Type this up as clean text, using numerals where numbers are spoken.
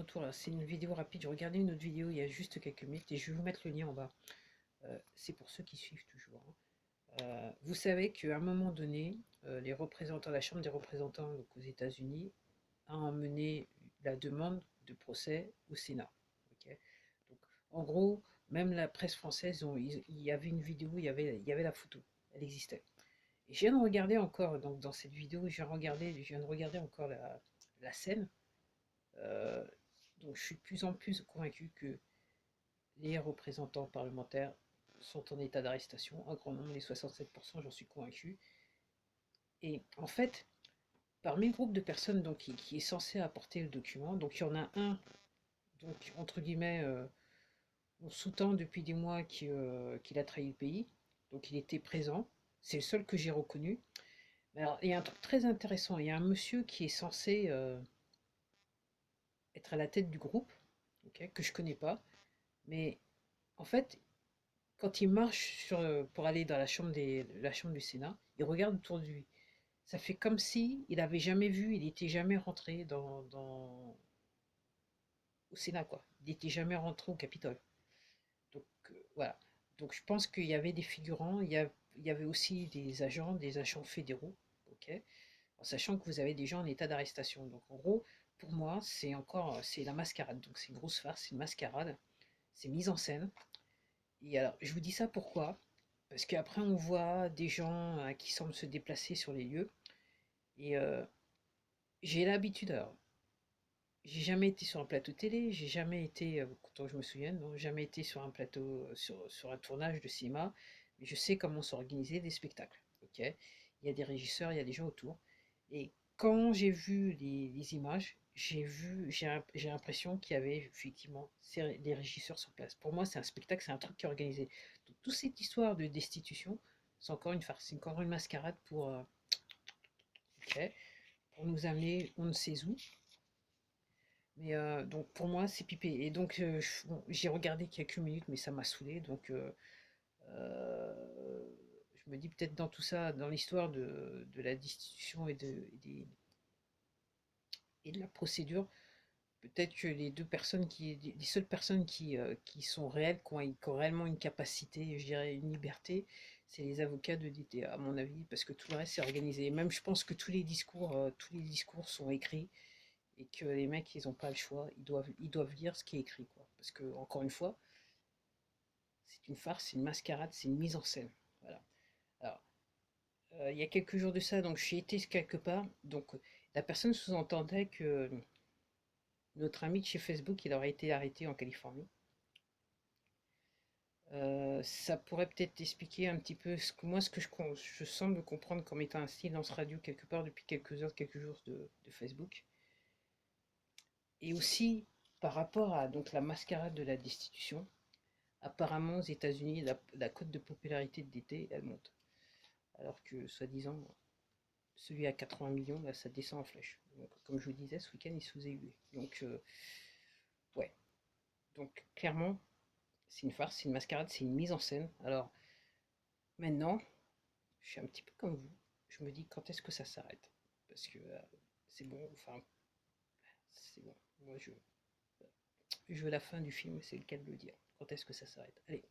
retour. C'est une vidéo rapide. Je regardais une autre vidéo il y a juste quelques minutes et je vais vous mettre le lien en bas. C'est pour ceux qui suivent toujours, hein. Vous savez qu'à un moment donné, les représentants, la Chambre des représentants donc aux États-Unis a emmené la demande de procès au Sénat. Ok. Donc, en gros, même la presse française, il y avait une vidéo, il y avait la photo, elle existait. Et je viens de regarder encore, donc dans cette vidéo, je viens de regarder encore la scène. Euh, donc je suis de plus en plus convaincu que les représentants parlementaires sont en état d'arrestation, un grand nombre, les 67%, j'en suis convaincu. Et en fait, parmi le groupe de personnes donc, qui est censé apporter le document, donc il y en a un, donc entre guillemets, on sous-tend depuis des mois qu'il a trahi le pays, donc il était présent, c'est le seul que j'ai reconnu. Mais alors, il y a un truc très intéressant, il y a un monsieur qui est censé être à la tête du groupe, ok, que je connais pas, mais en fait, quand il marche pour aller dans la chambre du Sénat, il regarde autour de lui. Ça fait comme si il avait jamais vu, il n'était jamais rentré au Sénat, quoi. Il n'était jamais rentré au Capitole. Donc voilà. Donc je pense qu'il y avait des figurants, il y avait aussi des agents fédéraux, ok, en sachant que vous avez des gens en état d'arrestation. Donc en gros, pour moi, c'est la mascarade. Donc c'est une grosse farce, c'est une mascarade, c'est mise en scène. Et alors, je vous dis ça pourquoi? Parce qu'après, on voit des gens qui semblent se déplacer sur les lieux. Et j'ai l'habitude, alors, j'ai jamais été sur un plateau télé, j'ai jamais été, quand je me souviens, non, jamais été sur un plateau, sur un tournage de cinéma, mais je sais comment s'organiser des spectacles. Ok. Il y a des régisseurs, il y a des gens autour. Et quand j'ai vu les images, j'ai l'impression qu'il y avait effectivement des régisseurs sur place. Pour moi, c'est un spectacle, c'est un truc qui est organisé. Donc, toute cette histoire de destitution, c'est encore une farce, c'est encore une mascarade ok, pour nous amener on ne sait où. Mais donc pour moi, c'est pipé. Et donc bon, j'ai regardé quelques minutes, mais ça m'a saoulé. Donc je me dis peut-être dans tout ça, dans l'histoire de la destitution et de la procédure, peut-être que les seules personnes qui sont réelles, qui ont réellement une capacité, je dirais une liberté, c'est les avocats de DT, à mon avis, parce que tout le reste c'est organisé. Et même je pense que tous les discours sont écrits et que les mecs ils ont pas le choix, ils doivent lire ce qui est écrit, quoi. Parce que encore une fois, c'est une farce, c'est une mascarade, c'est une mise en scène. Voilà. Alors, il y a quelques jours de ça, donc j'ai été quelque part, donc la personne sous-entendait que notre ami de chez Facebook, il aurait été arrêté en Californie. Ça pourrait peut-être expliquer un petit peu ce que je semble comprendre comme étant un silence radio quelque part depuis quelques heures, quelques jours de Facebook. Et aussi par rapport à donc la mascarade de la destitution, apparemment aux États-Unis, la cote de popularité de DT, elle monte. Alors que, soi-disant, celui à 80 millions, là, ça descend en flèche. Donc, comme je vous disais, ce week-end, il se faisait huer. Donc, ouais. Donc, clairement, c'est une farce, c'est une mascarade, c'est une mise en scène. Alors, maintenant, je suis un petit peu comme vous. Je me dis, quand est-ce que ça s'arrête? Parce que c'est bon, enfin, c'est bon. Moi, je veux la fin du film, c'est le cas de le dire. Quand est-ce que ça s'arrête? Allez.